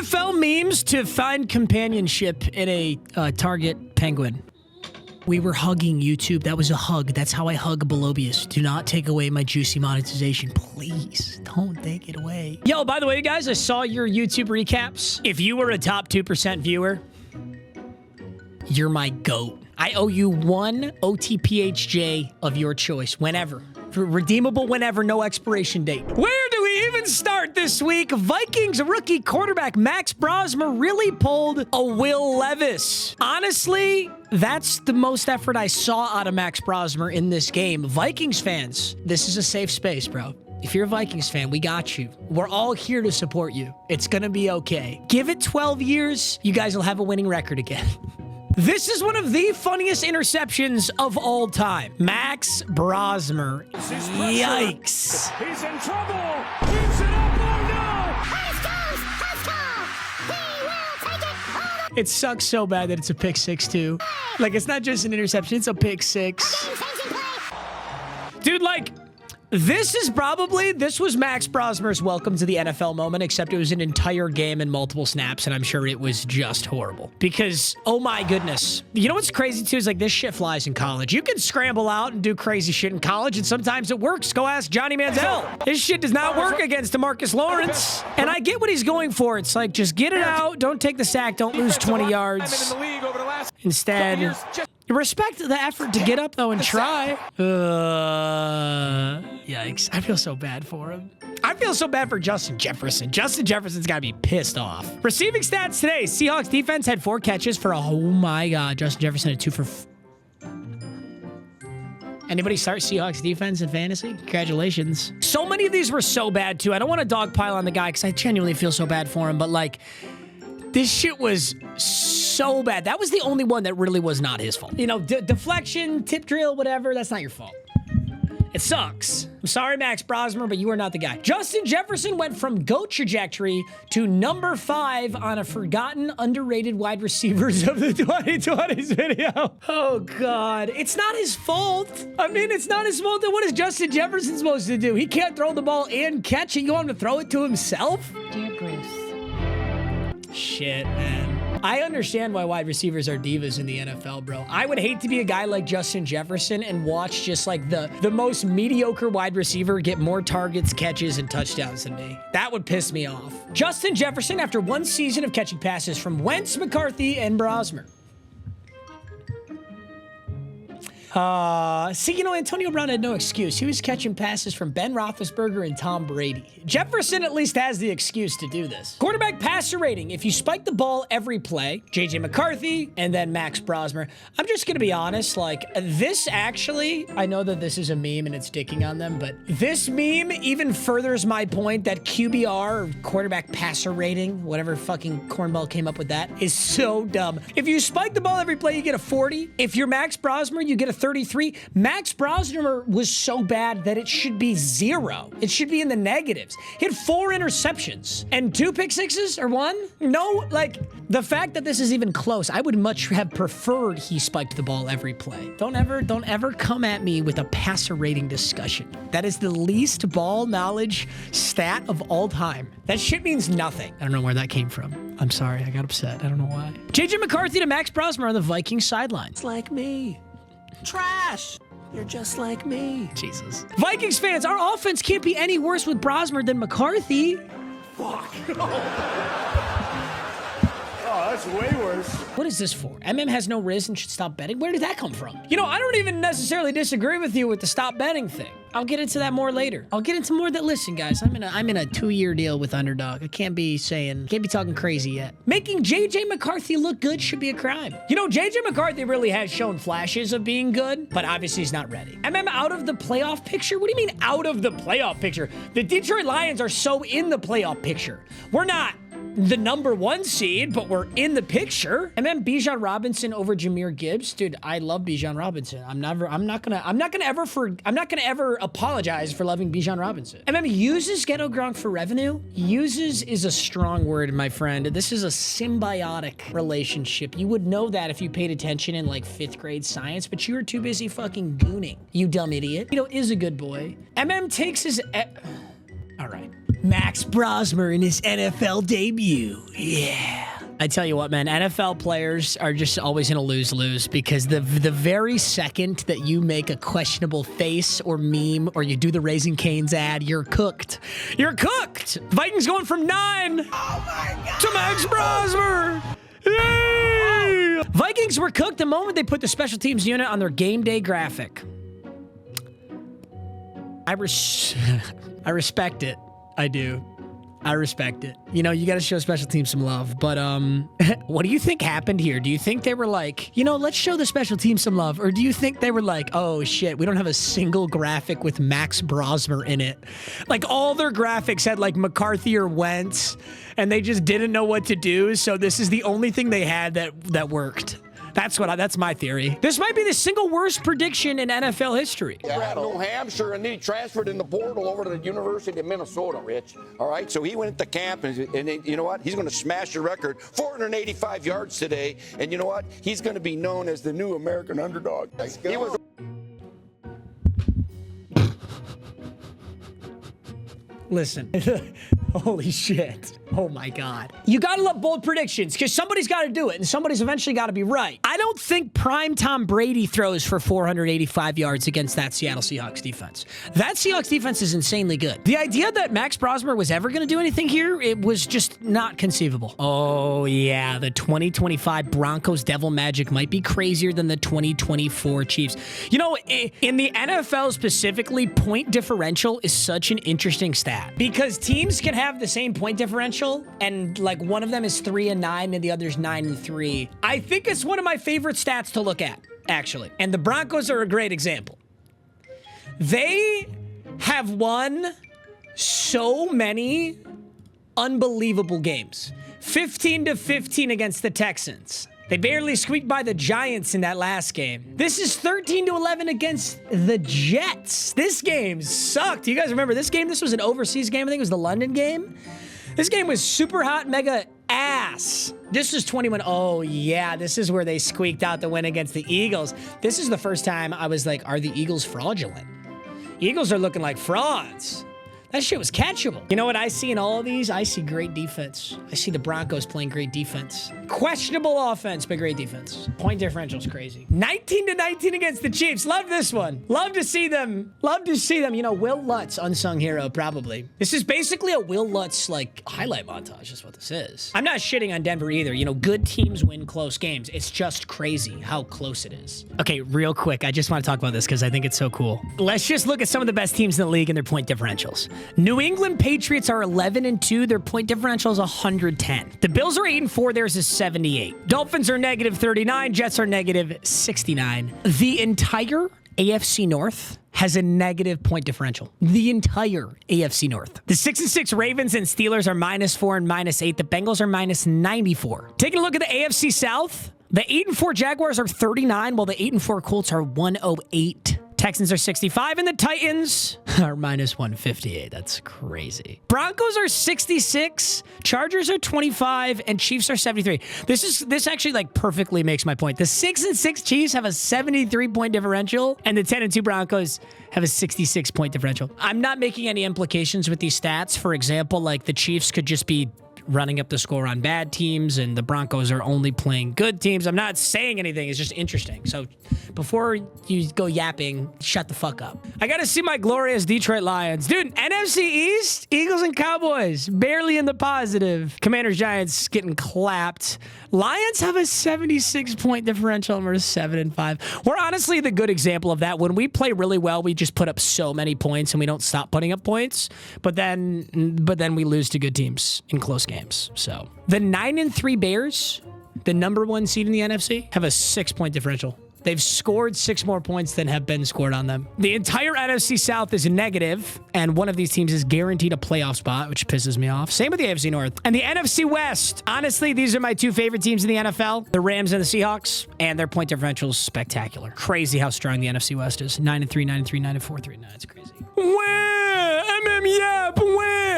NFL memes to find companionship in a target penguin. We were hugging YouTube. That was a hug. That's how I hug Belobius. Do not take away my juicy monetization. Please don't take it away. Yo, by the way, guys, I saw your YouTube recaps. If you were a top 2% viewer, you're my GOAT. I owe you one OTPHJ of your choice, whenever. Redeemable whenever, no expiration date. Where do we even start this week? Vikings rookie quarterback Max Brosmer really pulled a Will Levis. Honestly, that's the most effort I saw out of Max Brosmer in this game. Vikings fans, this is a safe space, bro. If you're a Vikings fan, we got you. We're all here to support you. It's gonna be okay. Give it 12 years, you guys will have a winning record again. This is one of the funniest interceptions of all time. Max Brosmer. Yikes. He's in trouble. Keeps it up. Oh, no. It sucks so bad that it's a pick six, too. Like, it's not just an interception, it's a pick six. Dude, like, this was Max Brosmer's welcome to the NFL moment, except it was an entire game and multiple snaps, and I'm sure it was just horrible. Because, oh my goodness. You know what's crazy, too, is like this shit flies in college. You can scramble out and do crazy shit in college, and sometimes it works. Go ask Johnny Manziel. This shit does not work against DeMarcus Lawrence. And I get what he's going for. It's like, just get it out, don't take the sack, don't lose 20 yards. Instead, respect the effort to get up, though, and try. Yikes. I feel so bad for him. I feel so bad for Justin Jefferson. Justin Jefferson's got to be pissed off. Receiving stats today. Seahawks defense had 4 catches for oh my God. Justin Jefferson had 2 for... Anybody start Seahawks defense in fantasy? Congratulations. So many of these were so bad, too. I don't want to dogpile on the guy because I genuinely feel so bad for him, but, like, this shit was so bad. That was the only one that really was not his fault. You know, deflection, tip drill, whatever, that's not your fault. It sucks. I'm sorry, Max Brosmer, but you are not the guy. Justin Jefferson went from GOAT trajectory to number 5 on a forgotten, underrated wide receivers of the 2020s video. Oh, God. It's not his fault. I mean, it's not his fault. Then what is Justin Jefferson supposed to do? He can't throw the ball and catch it. You want him to throw it to himself? Dear Bruce. Shit, man. I understand why wide receivers are divas in the NFL, bro. I would hate to be a guy like Justin Jefferson and watch just like the most mediocre wide receiver get more targets, catches, and touchdowns than me. That would piss me off. Justin Jefferson after 1 season of catching passes from Wentz, McCarthy, and Brosmer. See, you know, Antonio Brown had no excuse. He was catching passes from Ben Roethlisberger and Tom Brady. Jefferson at least has the excuse to do this. Quarterback passer rating. If you spike the ball every play, JJ McCarthy and then Max Brosmer. I'm just going to be honest, like, this actually, I know that this is a meme and it's dicking on them, but this meme even furthers my point that QBR, or quarterback passer rating, whatever fucking cornball came up with that, is so dumb. If you spike the ball every play, you get a 40. If you're Max Brosmer, you get a 33. Max Brosmer was so bad that it should be 0. It should be in the negatives. He had 4 interceptions and 2 pick sixes or 1. No, like, the fact that this is even close, I would much have preferred he spiked the ball every play. Don't ever come at me with a passer rating discussion. That is the least ball knowledge stat of all time. That shit means nothing. I don't know where that came from. I'm sorry, I got upset. I don't know why. JJ McCarthy to Max Brosmer on the Vikings sideline. It's like me. Trash. You're just like me. Jesus. Vikings fans, our offense can't be any worse with Brosmer than McCarthy. Fuck. Oh, that's way worse. What is this for? MM has no riz and should stop betting? Where did that come from? You know, I don't even necessarily disagree with you with the stop betting thing. I'll get into that more later. I'll get into more that, listen, guys, I'm in a 2-year deal with Underdog. I can't be talking crazy yet. Making JJ McCarthy look good should be a crime. You know, JJ McCarthy really has shown flashes of being good, but obviously he's not ready. MM out of the playoff picture? What do you mean out of the playoff picture? The Detroit Lions are so in the playoff picture. We're not the number 1 seed, but we're in the picture. And then Bijan Robinson over Jahmyr Gibbs. Dude, I love Bijan Robinson. I'm not gonna ever apologize for loving Bijan Robinson. And then uses Ghetto Gronk for revenue. Uses is a strong word, my friend. This is a symbiotic relationship. You would know that if you paid attention in like 5th grade science, but you were too busy fucking gooning, you dumb idiot. You know, is a good boy. MM takes his... All right. Max Brosmer in his NFL debut. Yeah. I tell you what, man, NFL players are just always in a lose-lose because the very second that you make a questionable face or meme or you do the Raising Cane's ad, you're cooked. You're cooked. Vikings going from 9 to Max Brosmer. Yay! Vikings were cooked the moment they put the special teams unit on their game day graphic. I respect it. I do. I respect it. You know, you got to show special teams some love. But what do you think happened here? Do you think they were like, you know, let's show the special teams some love? Or do you think they were like, oh, shit, we don't have a single graphic with Max Brosmer in it? Like, all their graphics had, like, McCarthy or Wentz, and they just didn't know what to do. So this is the only thing they had that worked. That's my theory. This might be the single worst prediction in NFL history. Yeah, New Hampshire, and then he transferred in the portal over to the University of Minnesota, Rich. All right, so he went to camp, and you know what? He's going to smash the record, 485 yards today, and you know what? He's going to be known as the new American underdog. He was. Listen. Holy shit. Oh my God. You gotta love bold predictions because somebody's gotta do it and somebody's eventually gotta be right. I don't think prime Tom Brady throws for 485 yards against that Seattle Seahawks defense. That Seahawks defense is insanely good. The idea that Max Brosmer was ever gonna do anything here, it was just not conceivable. Oh yeah, the 2025 Broncos Devil Magic might be crazier than the 2024 Chiefs. You know, in the NFL specifically, point differential is such an interesting stat because teams can have the same point differential and like one of them is 3-9 and the other's 9-3. I think it's one of my favorite stats to look at, actually. And the Broncos are a great example. They have won so many unbelievable games. 15-15 against the Texans. They barely squeaked by the Giants in that last game. This is 13-11 against the Jets. This game sucked. You guys remember this game? This was an overseas game. I think it was the London game. This game was super hot, mega ass. This was 21. Oh, yeah. This is where they squeaked out the win against the Eagles. This is the first time I was like, are the Eagles fraudulent? Eagles are looking like frauds. That shit was catchable. You know what I see in all of these? I see great defense. I see the Broncos playing great defense. Questionable offense, but great defense. Point differential's crazy. 19-19 against the Chiefs. Love this one. Love to see them. Love to see them. You know, Will Lutz, unsung hero, probably. This is basically a Will Lutz, like, highlight montage is what this is. I'm not shitting on Denver either. You know, good teams win close games. It's just crazy how close it is. Okay, real quick. I just want to talk about this because I think it's so cool. Let's just look at some of the best teams in the league and their point differentials. New England Patriots are 11-2. Their point differential is 110. The Bills are 8-4. Theirs is 78. Dolphins are -39. Jets are -69. The entire AFC North has a negative point differential. The entire AFC North. The 6-6 Ravens and Steelers are -4 and -8. The Bengals are -94. Taking a look at the AFC South, the 8-4 Jaguars are 39, while the 8-4 Colts are 108. Texans are 65, and the Titans are -158. That's crazy. Broncos are 66, Chargers are 25, and Chiefs are 73. This actually like perfectly makes my point. The 6-6 Chiefs have a 73-point differential, and the 10-2 Broncos have a 66-point differential. I'm not making any implications with these stats. For example, like the Chiefs could just be running up the score on bad teams, and the Broncos are only playing good teams. I'm not saying anything. It's just interesting. So before you go yapping, shut the fuck up. I got to see my glorious Detroit Lions. Dude, NFC East, Eagles and Cowboys, barely in the positive. Commanders, Giants getting clapped. Lions have a 76-point differential, and we're 7-5. We're honestly the good example of that. When we play really well, we just put up so many points, and we don't stop putting up points. But then we lose to good teams in close games. So the 9-3 Bears, the #1 seed in the NFC, have a 6-point differential. They've scored 6 more points than have been scored on them. The entire NFC South is negative, and one of these teams is guaranteed a playoff spot, which pisses me off. Same with the AFC North. And the NFC West, honestly, these are my 2 favorite teams in the NFL, the Rams and the Seahawks, and their point differential is spectacular. Crazy how strong the NFC West is. 9-3, 9-3, 9-4, 3-9. It's crazy. Yap,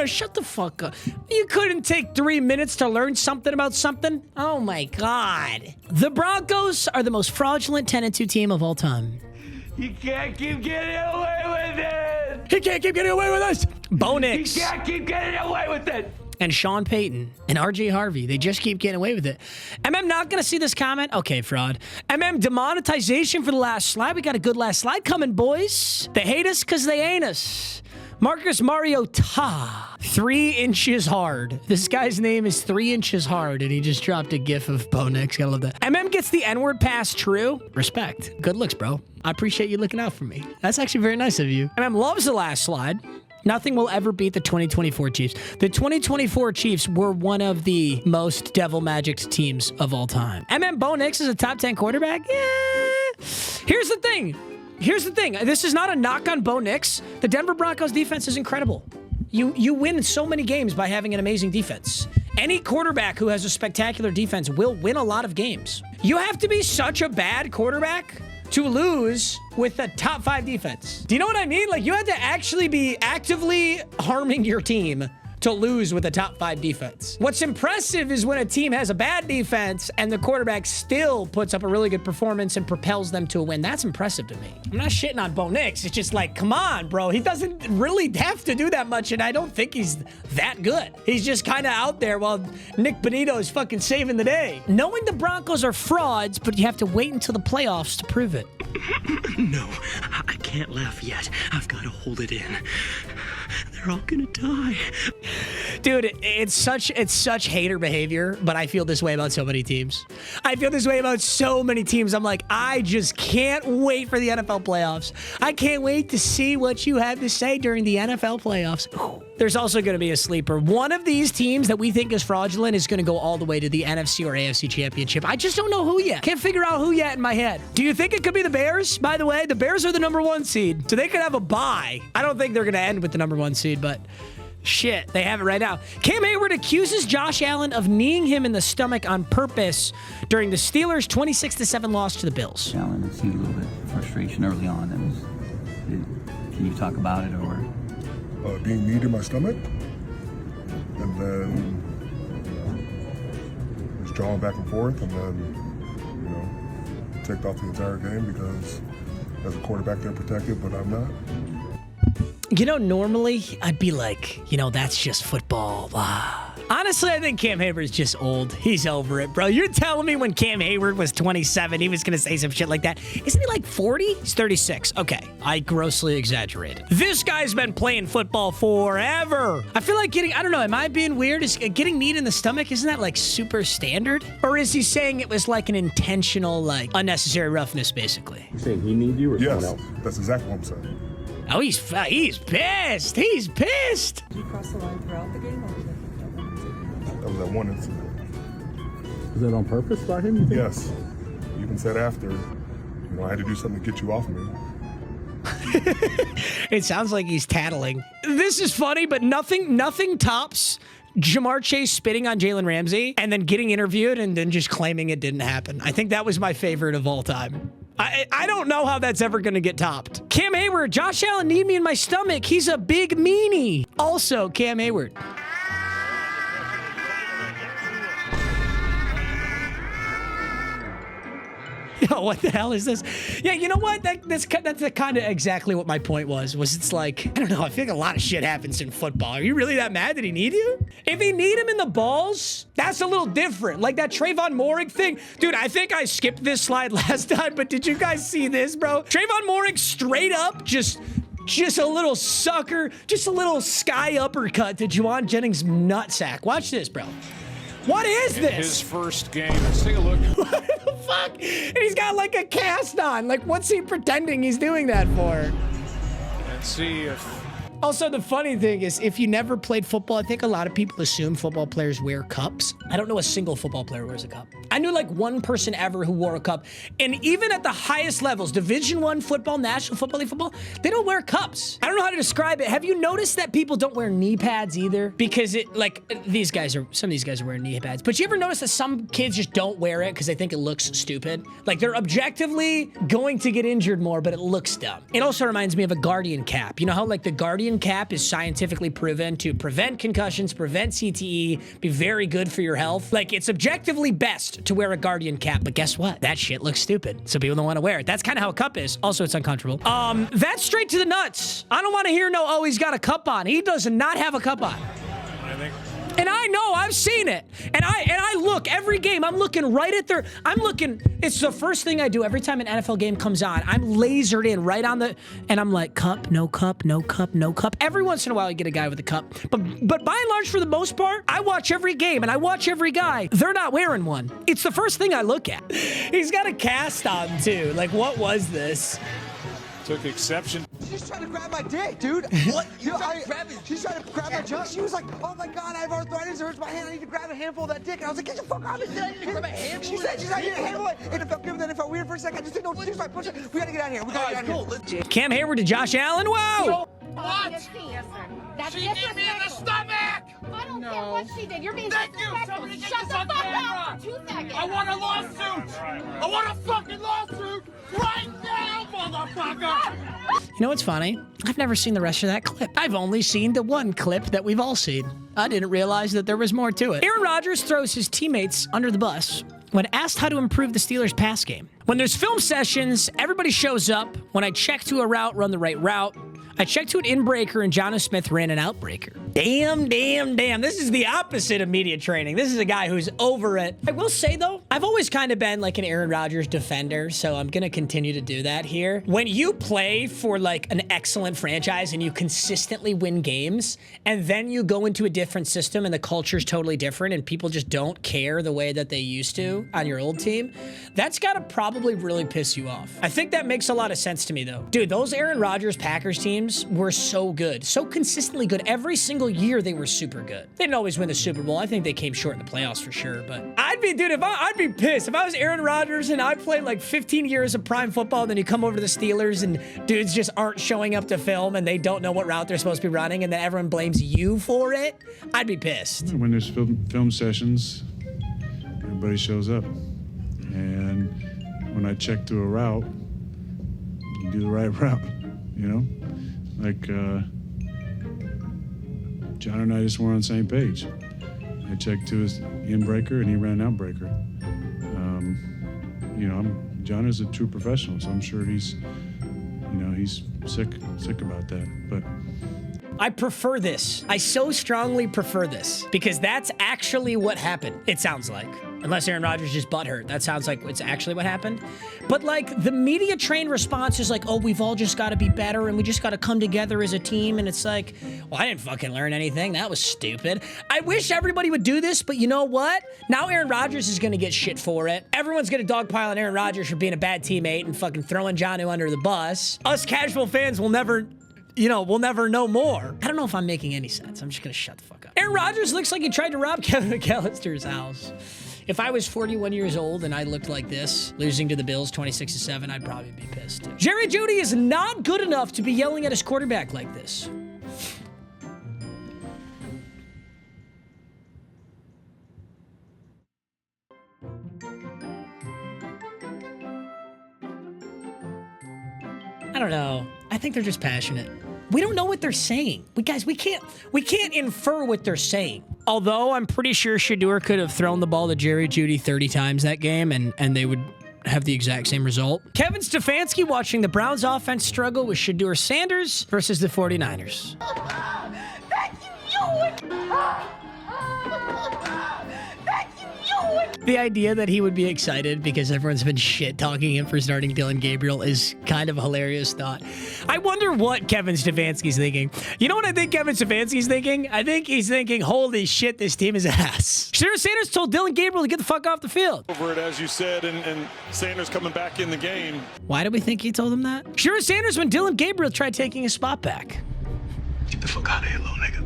shut the fuck up. You couldn't take 3 minutes to learn something about something? Oh my God. The Broncos are the most fraudulent 10-2 team of all time. You can't keep getting away with it. He can't keep getting away with this. Bo Nix. He can't keep getting away with it. And Sean Payton and RJ Harvey, they just keep getting away with it. Not going to see this comment? Okay, fraud. Demonetization for the last slide. We got a good last slide coming, boys. They hate us because they ain't us. Marcus Mariota, 3 inches hard. This guy's name is 3 inches hard, and he just dropped a gif of Bo Nix. Gotta love that. Gets the N-word pass true. Respect. Good looks, bro. I appreciate you looking out for me. That's actually very nice of you. Loves the last slide. Nothing will ever beat the 2024 Chiefs. The 2024 Chiefs were one of the most devil magicked teams of all time. Bo Nix is a top 10 quarterback? Yeah. Here's the thing. This is not a knock on Bo Nix. The Denver Broncos defense is incredible. You win so many games by having an amazing defense. Any quarterback who has a spectacular defense will win a lot of games. You have to be such a bad quarterback to lose with a top 5 defense. Do you know what I mean? Like, you have to actually be actively harming your team to lose with a top 5 defense. What's impressive is when a team has a bad defense and the quarterback still puts up a really good performance and propels them to a win. That's impressive to me. I'm not shitting on Bo Nix. It's just like, come on, bro. He doesn't really have to do that much, and I don't think he's that good. He's just kind of out there while Nick Bonito is fucking saving the day. Knowing the Broncos are frauds, but you have to wait until the playoffs to prove it. No, I can't laugh yet. I've got to hold it in. They're all gonna die. Dude, it's such hater behavior, but I feel this way about so many teams. I feel this way about so many teams. I'm like, I just can't wait for the NFL playoffs. I can't wait to see what you have to say during the NFL playoffs. Ooh. There's also going to be a sleeper. One of these teams that we think is fraudulent is going to go all the way to the NFC or AFC championship. I just don't know who yet. Can't figure out who yet in my head. Do you think it could be the Bears? By the way, the Bears are the #1 seed, so they could have a bye. I don't think they're going to end with the #1 seed, but shit, they have it right now. Cam Hayward accuses Josh Allen of kneeing him in the stomach on purpose during the Steelers' 26-7 loss to the Bills. Allen, it seemed a little bit of frustration early on. Can you talk about it, or? Being kneed in my stomach, and then just drawing back and forth, and then ticked off the entire game because as a quarterback they're protected, but I'm not. Normally I'd be like, that's just football. Honestly, I think Cam Hayward's just old. He's over it, bro. You're telling me when Cam Hayward was 27, he was going to say some shit like that. Isn't he like 40? He's 36. Okay, I grossly exaggerated. This guy's been playing football forever. I feel like I don't know, am I being weird? Is getting kneed in the stomach, isn't that like super standard? Or is he saying it was like an intentional, like unnecessary roughness, basically? You're saying he kneed you or Yes, someone else? that's exactly what I'm saying. Oh, he's pissed. He's pissed. Did you cross the line throughout the game, or was it That was that one incident. Was that on purpose by him, you think? Yes. He even said after, I had to do something to get you off me. It sounds like he's tattling. This is funny, but nothing tops Jamar Chase spitting on Jalen Ramsey and then getting interviewed and then just claiming it didn't happen. I think that was my favorite of all time. I don't know how that's ever going to get topped. Cam Hayward, Josh Allen kneed me in my stomach. He's a big meanie. Also, Cam Hayward. Yo, what the hell is this? Yeah, you know what? That's kind of exactly what my point was it's like, I don't know, I feel like a lot of shit happens in football. Are you really that mad that he need you? If he need him in the balls, that's a little different. Like that Trayvon Moehrig thing. Dude, I think I skipped this slide last time, but did you guys see this, bro? Trayvon Moehrig straight up just a little sucker, just a little sky uppercut to Juwan Jennings' nutsack. Watch this, bro. What is this? His first game. Let's take a look. What the fuck? And he's got like a cast on. Like, what's he pretending he's doing that for? Let's see if... Also, the funny thing is, if you never played football, I think a lot of people assume football players wear cups. I don't know a single football player wears a cup. I knew like one person ever who wore a cup. And even at the highest levels, Division I football, National Football League football, they don't wear cups. I don't know how to describe it. Have you noticed that people don't wear knee pads either? Because some of these guys are wearing knee pads. But you ever notice that some kids just don't wear it because they think it looks stupid? Like they're objectively going to get injured more, but it looks dumb. It also reminds me of a Guardian cap. You know how like the Guardian cap is scientifically proven to prevent concussions, prevent CTE, be very good for your your health. Like, it's objectively best to wear a Guardian cap, but guess what? That shit looks stupid, so people don't want to wear it. That's kind of how a cup is. Also, it's uncomfortable. That's straight to the nuts. I don't want to hear no, oh, he's got a cup on. He does not have a cup on. And I know, I've seen it. And I look every game. I'm looking right at their, it's the first thing I do every time an NFL game comes on. I'm lasered in right on the, and I'm like, cup, no cup, no cup, no cup. Every once in a while you get a guy with a cup. But by and large, for the most part, I watch every game and I watch every guy. They're not wearing one. It's the first thing I look at. He's got a cast on too. Like, what was this? Took exception. She's trying to grab my dick, dude. What? She's trying to grab my junk. She was like, oh my God, I have arthritis. It hurts my hand. I need to grab a handful of that dick. And I was like, get the fuck out of here. She grab a handful? She said she's not here to handle it. And it felt good, then it felt weird for a second. I just didn't know what to do, so I pushed it. We gotta get out of here. We gotta get out of here. Cam Hayward to Josh Allen. Whoa! What? Yes, sir. That's she hit me in the stomach! I don't care what she did. You're being disrespectful. Shut the fuck up for 2 seconds. I want a lawsuit. I want a fucking lawsuit right now, motherfucker. You know what's funny? I've never seen the rest of that clip. I've only seen the one clip that we've all seen. I didn't realize that there was more to it. Aaron Rodgers throws his teammates under the bus when asked how to improve the Steelers' pass game. When there's film sessions, everybody shows up. When I check to a route, run the right route. I checked to an in-breaker, and Jonnu Smith ran an out-breaker. Damn, damn, damn. This is the opposite of media training. This is a guy who's over it. I will say, though, I've always kind of been like an Aaron Rodgers defender, so I'm going to continue to do that here. When you play for, like, an excellent franchise and you consistently win games, and then you go into a different system and the culture's totally different and people just don't care the way that they used to on your old team, that's got to probably really piss you off. I think that makes a lot of sense to me, though. Dude, those Aaron Rodgers Packers teams were so good, so consistently good. Every single year they were super good. They didn't always win the Super Bowl. I think they came short in the playoffs for sure, but I'd be pissed if I was Aaron Rodgers and I played like 15 years of prime football, and then you come over to the Steelers and dudes just aren't showing up to film and they don't know what route they're supposed to be running, and then everyone blames you for it. I'd be pissed. When there's film sessions, everybody shows up, and when I check to a route, you do the right route, you know? Like, John and I just weren't on the same page. I checked to his in-breaker, and he ran an out-breaker. You know, John is a true professional, so I'm sure he's, you know, he's sick about that. But I prefer this. I so strongly prefer this because that's actually what happened, it sounds like. Unless Aaron Rodgers just butthurt. That sounds like it's actually what happened. But like the media trained response is like, oh, we've all just got to be better and we just got to come together as a team. And it's like, well, I didn't fucking learn anything. That was stupid. I wish everybody would do this, but you know what? Now Aaron Rodgers is going to get shit for it. Everyone's going to dogpile on Aaron Rodgers for being a bad teammate and fucking throwing Jonnu under the bus. Us casual fans will never, you know, we'll never know more. I don't know if I'm making any sense. I'm just going to shut the fuck up. Aaron Rodgers looks like he tried to rob Kevin McAllister's house. If I was 41 years old and I looked like this, losing to the Bills 26-7, I'd probably be pissed too. Jerry Jeudy is not good enough to be yelling at his quarterback like this. I don't know. I think they're just passionate. We don't know what they're saying. We can't infer what they're saying. Although I'm pretty sure Shedeur could have thrown the ball to Jerry Jeudy 30 times that game and they would have the exact same result. Kevin Stefanski watching the Browns offense struggle with Shedeur Sanders versus the 49ers. The idea that he would be excited because everyone's been shit-talking him for starting Dylan Gabriel is kind of a hilarious thought. I wonder what Kevin Stefanski's thinking. You know what I think Kevin Stefanski's thinking? I think he's thinking, holy shit, this team is ass. Shedeur Sanders told Dylan Gabriel to get the fuck off the field. Over it, as you said, and Sanders coming back in the game. Why do we think he told him that? Shedeur Sanders when Dylan Gabriel tried taking his spot back. Get the fuck out of here, little nigga.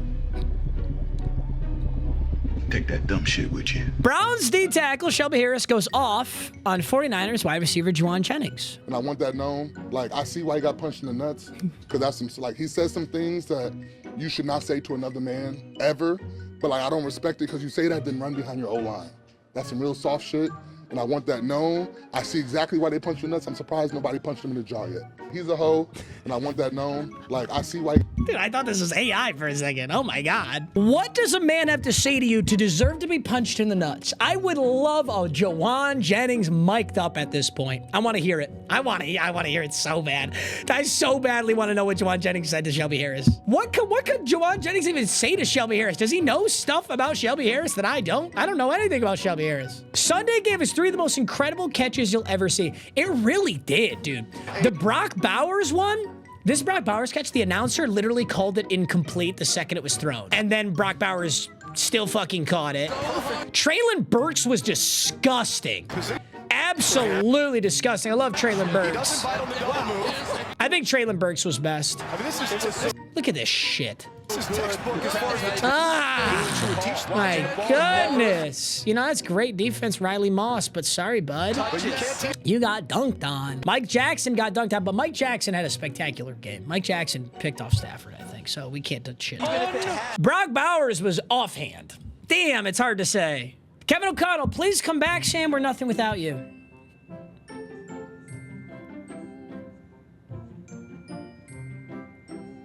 Take that dumb shit with you. Browns D tackle Shelby Harris goes off on 49ers wide receiver Juwan Jennings. And I want that known. Like, I see why he got punched in the nuts, because that's some, like, he says some things that you should not say to another man ever. But like, I don't respect it because you say that, then run behind your O-line. That's some real soft shit. and I want that known. I see exactly why they punch the nuts. I'm surprised nobody punched him in the jaw yet. He's a hoe, and I want that known. Like, I see why. Dude, I thought this was AI for a second. Oh my God. What does a man have to say to you to deserve to be punched in the nuts? I would love Jawan Jennings mic'd up at this point. I want to hear it. I want to hear it so bad. I so badly want to know what Jawan Jennings said to Shelby Harris. What could Jawan Jennings even say to Shelby Harris? Does he know stuff about Shelby Harris that I don't? I don't know anything about Shelby Harris. Sunday gave us 3 of the most incredible catches you'll ever see. It really did, dude. The Brock Bowers one, this Brock Bowers catch, the announcer literally called it incomplete the second it was thrown. And then Brock Bowers still fucking caught it. Traylon Burks was disgusting. Absolutely disgusting. I love Traylon Burks. I think Traylon Burks was best. Look at this shit. Ah, my goodness. You know, that's great defense, Riley Moss, but sorry, bud. You got dunked on. Mike Jackson got dunked on, but Mike Jackson had a spectacular game. Mike Jackson picked off Stafford, I think, so we can't touch shit. Brock Bowers was offhand. Damn, it's hard to say. Kevin O'Connell, please come back, Sam. We're nothing without you.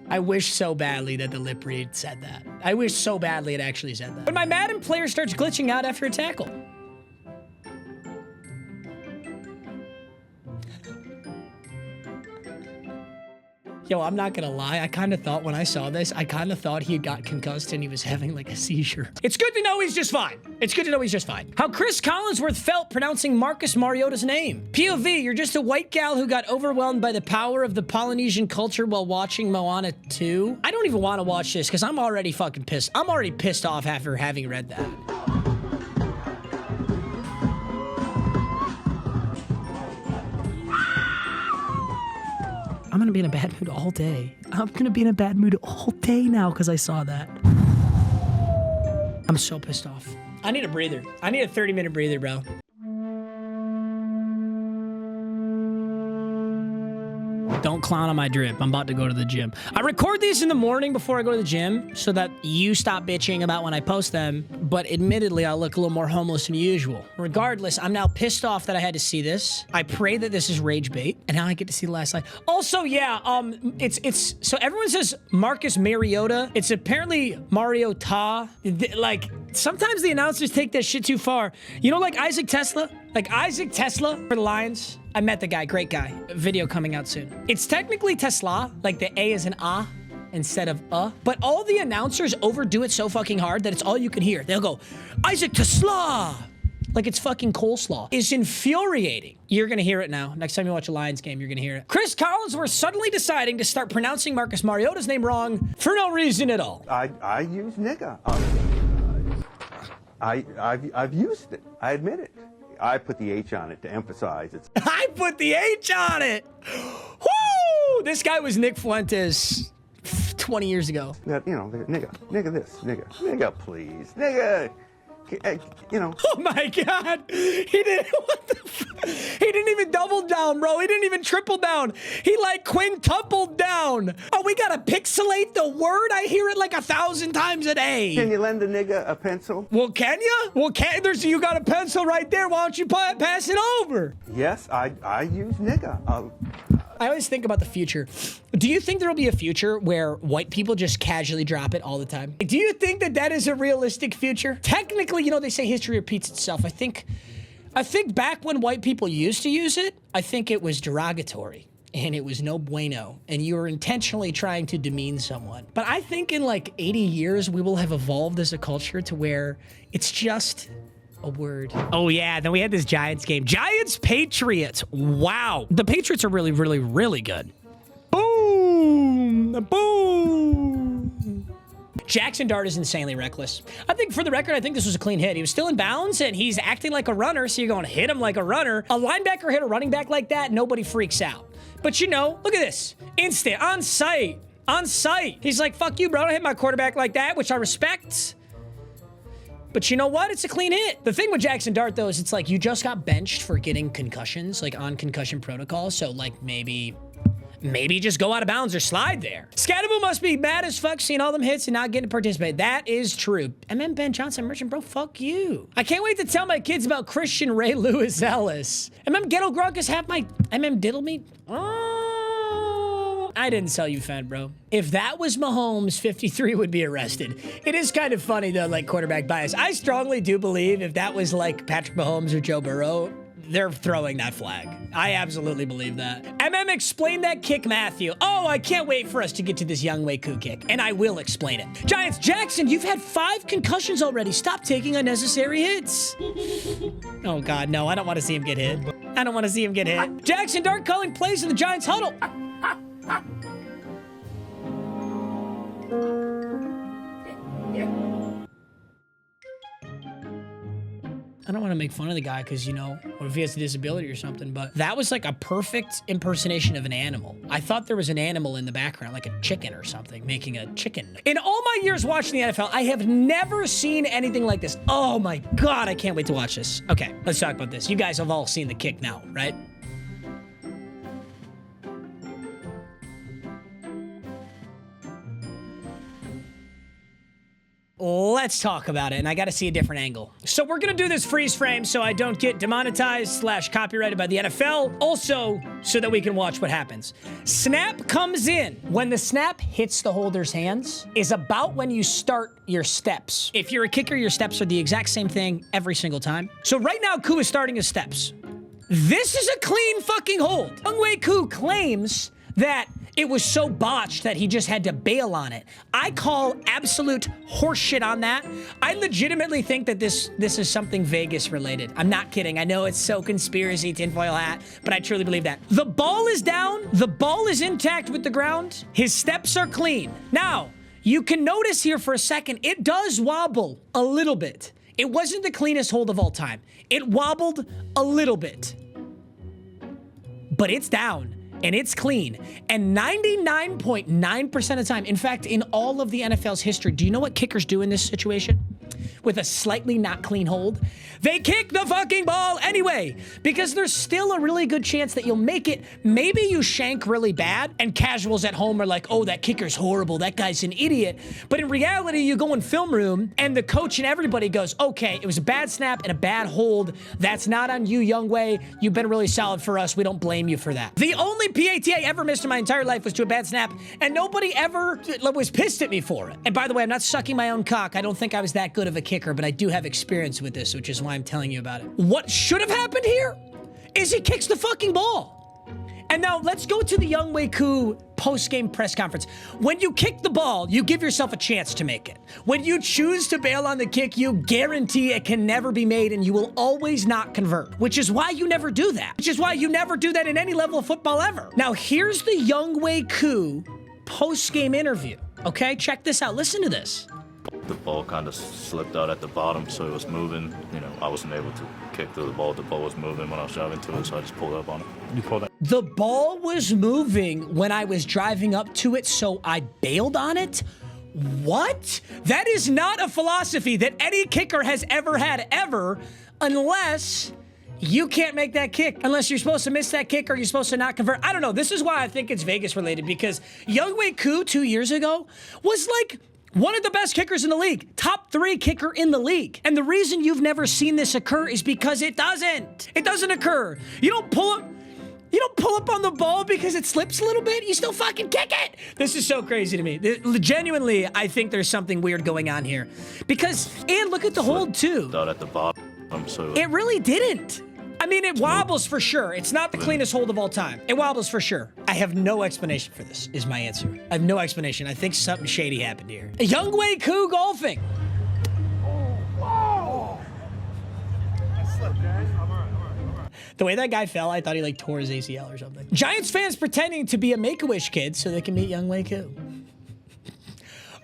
I wish so badly that the lip read said that. I wish so badly it actually said that. When my Madden player starts glitching out after a tackle. Yo, I'm not gonna lie. I kind of thought when I saw this, I kind of thought he got concussed and he was having like a seizure. It's good to know he's just fine. It's good to know he's just fine. How Chris Collinsworth felt pronouncing Marcus Mariota's name. POV, you're just a white gal who got overwhelmed by the power of the Polynesian culture while watching Moana 2. I don't even want to watch this because I'm already fucking pissed. I'm already pissed off after having read that. I'm gonna be in a bad mood all day. I'm gonna be in a bad mood all day now because I saw that. I'm so pissed off. I need a breather. I need a 30-minute breather, bro. Don't clown on my drip. I'm about to go to the gym. I record these in the morning before I go to the gym so that you stop bitching about when I post them, but admittedly, I look a little more homeless than usual. Regardless, I'm now pissed off that I had to see this. I pray that this is rage bait, and now I get to see the last slide. Also, yeah, so everyone says Marcus Mariota. It's apparently Mariota. Like, sometimes the announcers take that shit too far. You know, like Isaac Tesla? Like Isaac Tesla for the Lions. I met the guy, great guy. Video coming out soon. It's technically Tesla, like the A is an A instead of but all the announcers overdo it so fucking hard that it's all you can hear. They'll go, Isaac Tesla, like it's fucking coleslaw. It's infuriating. You're gonna hear it now. Next time you watch a Lions game, you're gonna hear it. Chris Collinsworth suddenly deciding to start pronouncing Marcus Mariota's name wrong for no reason at all. I use nigga. I've used it. I admit it. I put the H on it to emphasize it. I put the H on it. Woo! This guy was Nick Fuentes 20 years ago. That, you know, nigga this, nigga please, nigga. You know. Oh my God. He didn't even double down, bro. He didn't even triple down. He like quintupled down. Oh, we gotta pixelate the word? I hear it like 1,000 times a day. Can you lend a nigga a pencil? Well, can you? Well, you got a pencil right there. Why don't you pass it over? Yes, I use nigga. I always think about the future. Do you think there will be a future where white people just casually drop it all the time? Do you think that that is a realistic future? Technically, you know, they say history repeats itself. I think back when white people used to use it, I think it was derogatory and it was no bueno and you were intentionally trying to demean someone. But I think in like 80 years, we will have evolved as a culture to where it's just a word. Oh yeah, then we had this Giants game. Giants-Patriots. Wow. The Patriots are really, really, really good. Boom! Boom! Jackson Dart is insanely reckless. I think, for the record, I think this was a clean hit. He was still in bounds, and he's acting like a runner, so you're going to hit him like a runner. A linebacker hit a running back like that, nobody freaks out. But you know, look at this. Instant, on sight. On sight. He's like, fuck you, bro. Don't hit my quarterback like that, which I respect. But you know what? It's a clean hit. The thing with Jackson Dart, though, is it's like you just got benched for getting concussions, like on concussion protocol. So, like, maybe maybe just go out of bounds or slide there. Scatterable must be mad as fuck seeing all them hits and not getting to participate. That is true. Ben Johnson Merchant, bro, fuck you. I can't wait to tell my kids about Christian Ray Lewis Ellis. Ghetto Grunkus half my Diddle me? Oh, I didn't sell you Fed, bro. If that was Mahomes, 53 would be arrested. It is kind of funny though, like quarterback bias. I strongly do believe if that was like Patrick Mahomes or Joe Burrow, they're throwing that flag. I absolutely believe that. Explain that kick, Matthew. Oh, I can't wait for us to get to this Younghoe Koo kick, and I will explain it. Giants, Jackson, you've had 5 concussions already. Stop taking unnecessary hits. Oh, God, no, I don't want to see him get hit. I don't want to see him get hit. Jackson, Dark calling plays in the Giants huddle. I don't want to make fun of the guy because, you know, or if he has a disability or something, but that was like a perfect impersonation of an animal. I thought there was an animal in the background, like a chicken or something, making a chicken. In all my years watching the NFL, I have never seen anything like this. Oh my God, I can't wait to watch this. Okay, let's talk about this. You guys have all seen the kick now, right? Let's talk about it, and I gotta see a different angle. So we're gonna do this freeze frame so I don't get demonetized / copyrighted by the NFL. Also, so that we can watch what happens. Snap comes in. When the snap hits the holder's hands is about when you start your steps. If you're a kicker, your steps are the exact same thing every single time. So right now, Koo is starting his steps. This is a clean fucking hold. Younghoe Koo claims that it was so botched that he just had to bail on it. I call absolute horseshit on that. I legitimately think that this is something Vegas related. I'm not kidding. I know it's so conspiracy tinfoil hat, but I truly believe that. The ball is down. The ball is intact with the ground. His steps are clean. Now, you can notice here for a second, it does wobble a little bit. It wasn't the cleanest hold of all time. It wobbled a little bit, but it's down. And it's clean. And 99.9% of the time, in fact, in all of the NFL's history, do you know what kickers do in this situation? With a slightly not clean hold? They kick the fucking ball anyway, because there's still a really good chance that you'll make it. Maybe you shank really bad, and casuals at home are like, oh, that kicker's horrible, that guy's an idiot. But in reality, you go in film room, and the coach and everybody goes, okay, it was a bad snap and a bad hold. That's not on you, Younghoe. You've been really solid for us. We don't blame you for that. The only PAT I ever missed in my entire life was to a bad snap, and nobody ever was pissed at me for it. And by the way, I'm not sucking my own cock. I don't think I was that good of a kicker, but I do have experience with this, which is why I'm telling you about it. What should have happened here is he kicks the fucking ball. And now let's go to the Younghoe Koo post-game press conference. When you kick the ball, you give yourself a chance to make it. When you choose to bail on the kick, you guarantee it can never be made and you will always not convert, which is why you never do that. Which is why you never do that in any level of football ever. Now, here's the Younghoe Koo post-game interview. Okay, check this out. Listen to this. The ball kind of slipped out at the bottom, so it was moving. You know, I wasn't able to kick through the ball. The ball was moving when I was driving to it, so I just pulled up on it. You pulled up. The ball was moving when I was driving up to it, so I bailed on it? What? That is not a philosophy that any kicker has ever had, ever, unless you can't make that kick. Unless you're supposed to miss that kick or you're supposed to not convert. I don't know. This is why I think it's Vegas related, because Younghoe Koo 2 years ago was like one of the best kickers in the league. Top 3 kicker in the league. And the reason you've never seen this occur is because it doesn't. It doesn't occur. You don't pull up on the ball because it slips a little bit. You still fucking kick it. This is so crazy to me. Genuinely, I think there's something weird going on here. Because, and look at the hold too. Out at the bottom, so it really didn't. I mean, it wobbles for sure. It's not the cleanest hold of all time. It wobbles for sure. I have no explanation for this, is my answer. I have no explanation. I think something shady happened here. Younghoe Koo golfing. Oh! I slipped, guys. I'm all right. The way that guy fell, I thought he like tore his ACL or something. Giants fans pretending to be a Make-A-Wish kid so they can meet Younghoe Koo.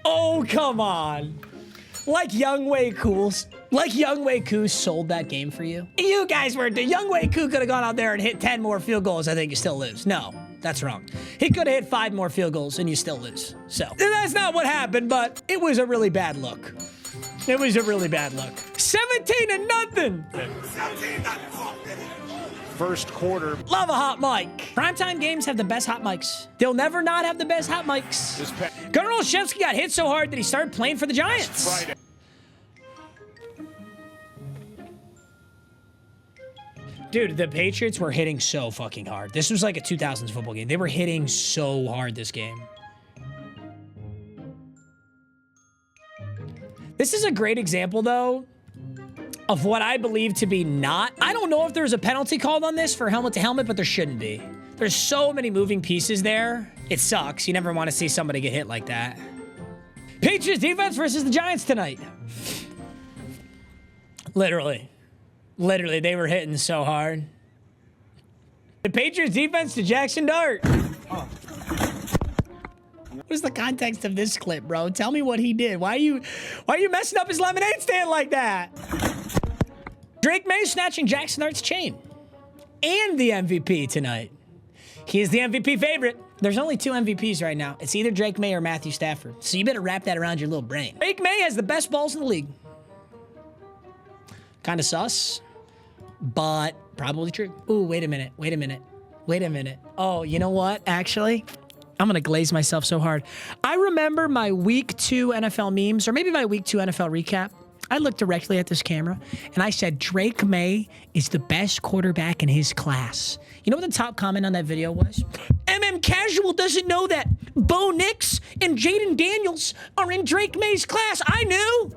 Oh, come on. Like Younghoe Koo sold that game for you. You guys were, Younghoe Koo could have gone out there and hit 10 more field goals. I think you still lose. No, that's wrong. He could have hit 5 more field goals and you still lose. So that's not what happened, but it was a really bad look. It was a really bad look. 17-0. first quarter. Love a hot mic. Primetime games have the best hot mics. They'll never not have the best hot mics. Gunnar Olszewski got hit so hard that he started playing for the Giants. Dude, the Patriots were hitting so fucking hard. This was like a 2000s football game. They were hitting so hard this game. This is a great example, though, of what I believe to be not. I don't know if there's a penalty called on this for helmet to helmet, but there shouldn't be. There's so many moving pieces there. It sucks. You never want to see somebody get hit like that. Patriots defense versus the Giants tonight. Literally, they were hitting so hard. The Patriots defense to Jackson Dart. What's the context of this clip, bro? Tell me what he did. Why are you messing up his lemonade stand like that? Drake Maye snatching Jackson Dart's chain. And the MVP tonight. He is the MVP favorite. There's only 2 MVPs right now. It's either Drake Maye or Matthew Stafford. So you better wrap that around your little brain. Drake Maye has the best balls in the league. Kind of sus, but probably true. Ooh, wait a minute. Oh, you know what? Actually, I'm going to glaze myself so hard. I remember my week 2 NFL memes, or maybe my week 2 NFL recap. I looked directly at this camera, and I said, Drake Maye is the best quarterback in his class. You know what the top comment on that video was? MM Casual doesn't know that Bo Nix and Jaden Daniels are in Drake Maye's class. I knew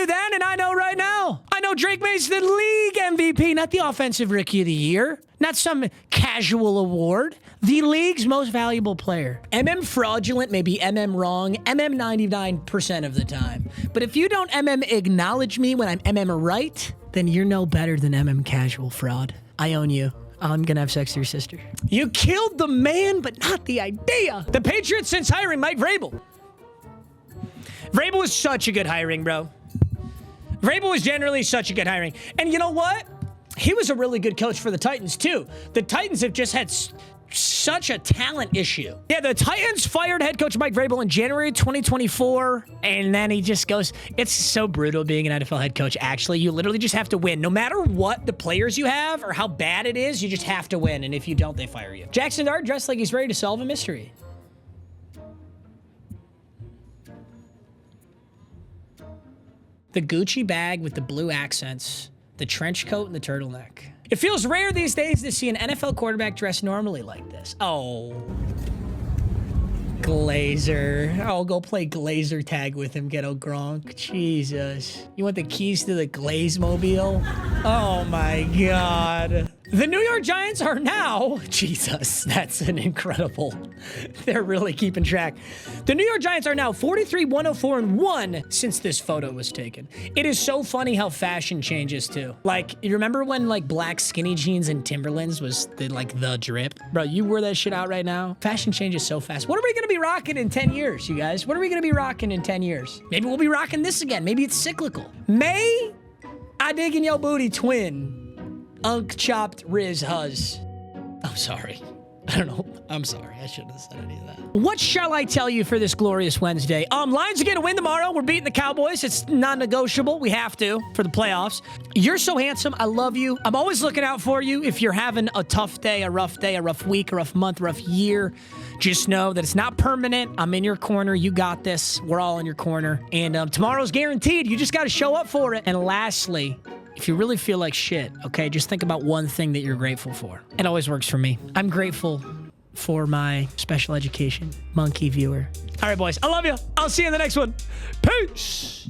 then, and I know right now. I know Drake Maye's the league MVP, not the offensive rookie of the year. Not some casual award. The league's most valuable player. MM fraudulent, maybe MM wrong, MM 99% of the time. But if you don't MM acknowledge me when I'm MM right, then you're no better than MM casual fraud. I own you. I'm gonna have sex with your sister. You killed the man, but not the idea. The Patriots since hiring Mike Vrabel. Vrabel was such a good hiring, bro. Vrabel was generally such a good hiring. And you know what? He was a really good coach for the Titans, too. The Titans have just had such a talent issue. Yeah, the Titans fired head coach Mike Vrabel in January 2024, and then he just goes, it's so brutal being an NFL head coach. Actually, you literally just have to win. No matter what the players you have or how bad it is, you just have to win, and if you don't, they fire you. Jackson Dart dressed like he's ready to solve a mystery. The Gucci bag with the blue accents, the trench coat, and the turtleneck. It feels rare these days to see an NFL quarterback dressed normally like this. Oh. Glazer. Oh, go play Glazer tag with him, Ghetto Gronk. Jesus. You want the keys to the Glaze Mobile? Oh my God. The New York Giants are now, Jesus, that's an incredible, they're really keeping track. The New York Giants are now 43-104-1 since this photo was taken. It is so funny how fashion changes too. Like, you remember when like black skinny jeans and Timberlands was the drip? Bro, you wear that shit out right now? Fashion changes so fast. What are we gonna be rocking in 10 years, you guys? What are we gonna be rocking in 10 years? Maybe we'll be rocking this again. Maybe it's cyclical. May I dig in your booty twin. Unk chopped Riz Huz. I'm sorry. I don't know. I'm sorry. I shouldn't have said any of that. What shall I tell you for this glorious Wednesday? Lions are going to win tomorrow. We're beating the Cowboys. It's non-negotiable. We have to for the playoffs. You're so handsome. I love you. I'm always looking out for you. If you're having a tough day, a rough week, a rough month, rough year, just know that it's not permanent. I'm in your corner. You got this. We're all in your corner. And tomorrow's guaranteed. You just got to show up for it. And lastly, if you really feel like shit, okay, just think about one thing that you're grateful for. It always works for me. I'm grateful for my special education monkey viewer. All right, boys, I love you. I'll see you in the next one. Peace.